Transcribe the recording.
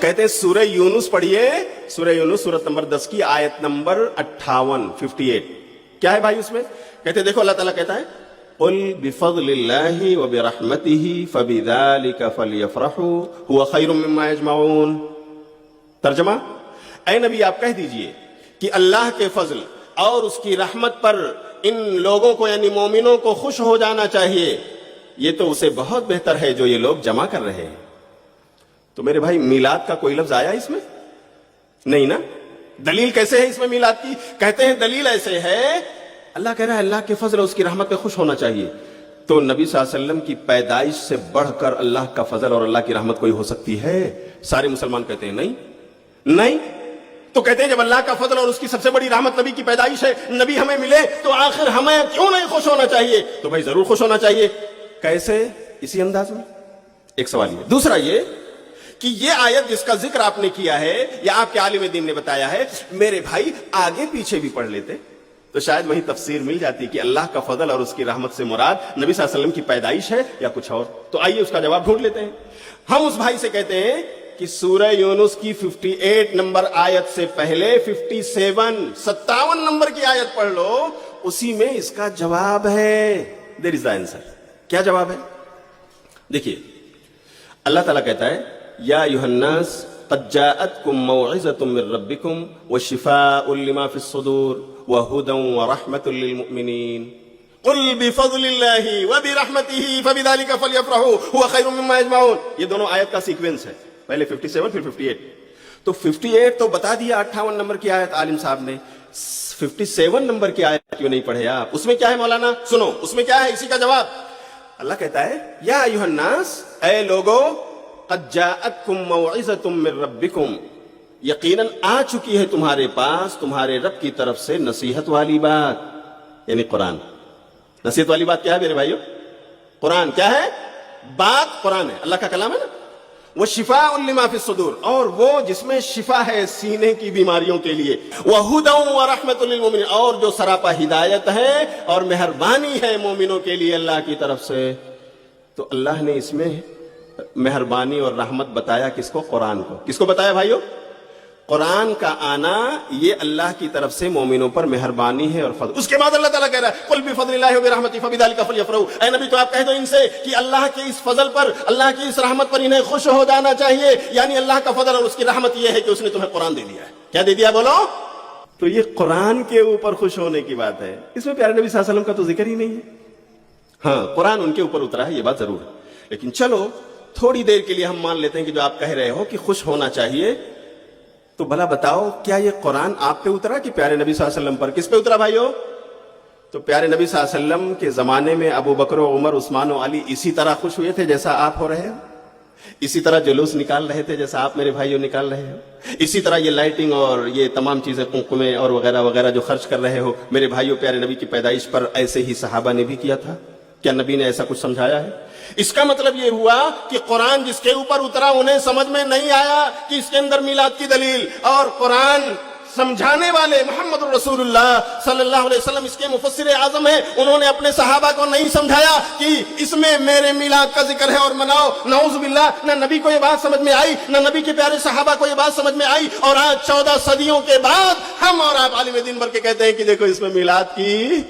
کہتے ہیں سورہ یونس پڑھیے, سورہ یونس سورت نمبر 10 کی آیت نمبر 58 کیا ہے بھائی اس میں؟ کہتے ہیں دیکھو اللہ تعالیٰ کہتا ہے قل بفضل اللہ وبرحمتہ فبذلک فلیفرحوا هو خیر مما یجمعون. ترجمہ, اے نبی آپ کہہ دیجئے کہ اللہ کے فضل اور اس کی رحمت پر ان لوگوں کو یعنی مومنوں کو خوش ہو جانا چاہیے, یہ تو اسے بہت بہتر ہے جو یہ لوگ جمع کر رہے ہیں. تو میرے بھائی میلاد کا کوئی لفظ آیا اس میں؟ نہیں نا. دلیل کیسے ہے اس میں میلاد کی؟ کہتے ہیں دلیل ایسے ہے, اللہ کہہ رہا ہے اللہ کے فضل اور اس کی رحمت پہ خوش ہونا چاہیے. تو نبی صلی اللہ علیہ وسلم کی پیدائش سے بڑھ کر اللہ کا فضل اور اللہ کی رحمت کوئی ہو سکتی ہے؟ سارے مسلمان کہتے ہیں نہیں. تو کہتے ہیں جب اللہ کا فضل اور اس کی سب سے بڑی رحمت نبی کی پیدائش ہے, نبی ہمیں ملے, تو آخر ہمیں کیوں نہیں خوش ہونا چاہیے؟ تو بھائی ضرور خوش ہونا چاہیے. کیسے؟ اسی انداز میں. ایک سوال یہ. دوسرا یہ کہ یہ آیت جس کا ذکر آپ نے کیا ہے یا آپ کے عالم دین نے بتایا ہے, میرے بھائی آگے پیچھے بھی پڑھ لیتے تو شاید وہی تفسیر مل جاتی کہ اللہ کا فضل اور اس کی رحمت سے مراد نبی صلی اللہ علیہ وسلم کی پیدائش ہے یا کچھ اور. تو آئیے اس کا جواب ڈھونڈ لیتے ہیں. ہم اس بھائی سے کہتے ہیں کہ سورہ یونس کی 58 نمبر آیت سے پہلے 57 نمبر کی آیت پڑھ لو, اسی میں اس کا جواب ہے. دیر از دا آنسر. کیا جواب ہے؟ دیکھیے اللہ تعالیٰ کہتا ہے یا ایھا الناس قد جاءتکم موعظۃ من ربکم وشفاء لما فی الصدور وہدی ورحمۃ للمؤمنین قل بفضل اللہ وبرحمتہ فبذلک فلیفرحوا هو خیر مما یجمعون. یہ دونوں آیت کا سیکوینس ہے, پہلے 57 پھر 58. تو 58 تو بتا دیا 58 نمبر کی آیت عالم صاحب نے, 57 نمبر کی آیت کیوں نہیں پڑھے آپ؟ اس میں کیا ہے مولانا؟ سنو اس میں کیا ہے, اسی کا جواب. اللہ کہتا ہے یا ایھا الناس, اے لوگو, قد جاءتکم موعظۃ من ربکم, یقیناً آ چکی ہے تمہارے پاس تمہارے رب کی طرف سے نصیحت والی بات, یعنی قرآن. نصیحت والی بات کیا ہے میرے بھائیو؟ قرآن. کیا ہے بات؟ قرآن ہے, اللہ کا کلام ہے نا. وشفاء لما فی الصدور, اور وہ جس میں شفا ہے سینے کی بیماریوں کے لیے. وہدی ورحمۃ للمؤمنین, اور جو سراپا ہدایت ہے اور مہربانی ہے مومنوں کے لیے اللہ کی طرف سے. تو اللہ نے اس میں مہربانی اور رحمت بتایا کس کو؟ قرآن کو. کس کو بتایا بھائیو؟ قرآن کا آنا یہ اللہ کی طرف سے مومنوں پر مہربانی ہے اور فضل. اس کے بعد اللہ تعالیٰ کہہ رہا ہے قل بفضل اللہ وبرحمتہ فبذلک فلیفرحوا. اے نبی تو آپ کہہ دو ان سے کہ اللہ کے اس فضل پر, اللہ کی اس رحمت پر انہیں خوش ہو جانا چاہیے. یعنی اللہ کا فضل اور اس کی رحمت یہ ہے کہ اس نے تمہیں قرآن دے دیا ہے. کیا دے دیا بولو؟ تو یہ قرآن کے اوپر خوش ہونے کی بات ہے, اس میں پیارے نبی صلی اللہ علیہ وسلم کا تو ذکر ہی نہیں ہے. ہاں قرآن ان کے اوپر اترا ہے, یہ بات ضرور ہے. لیکن چلو تھوڑی دیر کے لیے ہم مان لیتے ہیں کہ جو آپ کہہ رہے ہو کہ خوش ہونا چاہیے, تو بھلا بتاؤ کیا یہ قرآن آپ پہ اترا کہ پیارے نبی صلی اللہ علیہ وسلم پر؟ کس پہ اترا بھائیو؟ تو پیارے نبی صلی اللہ علیہ وسلم کے زمانے میں ابو بکر و عمر عثمان و علی اسی طرح خوش ہوئے تھے جیسا آپ ہو رہے ہو, اسی طرح جلوس نکال رہے تھے جیسا آپ میرے بھائیوں نکال رہے ہو, اسی طرح یہ لائٹنگ اور یہ تمام چیزیں قمقمے اور وغیرہ وغیرہ جو خرچ کر رہے ہو میرے بھائیوں پیارے نبی کی پیدائش پر ایسے ہی صحابہ نے بھی کیا تھا. کیا نبی نے ایسا کچھ سمجھایا ہے؟ اس کا مطلب یہ ہوا کہ قرآن جس کے اوپر اترا انہیں سمجھ میں نہیں آیا کہ اس کے اندر میلاد کی دلیل, اور قرآن سمجھانے والے محمد رسول اللہ صلی اللہ علیہ وسلم اس کے مفسر اعظم ہیں, انہوں نے اپنے صحابہ کو نہیں سمجھایا کہ اس میں میرے میلاد کا ذکر ہے اور مناؤ. نعوذ باللہ, نہ نبی کو یہ بات سمجھ میں آئی, نہ نبی کے پیارے صحابہ کو یہ بات سمجھ میں آئی, اور آج 14 صدیوں کے بعد ہم اور آپ عالم دین بن کے کہتے ہیں کہ دیکھو اس میں میلاد کی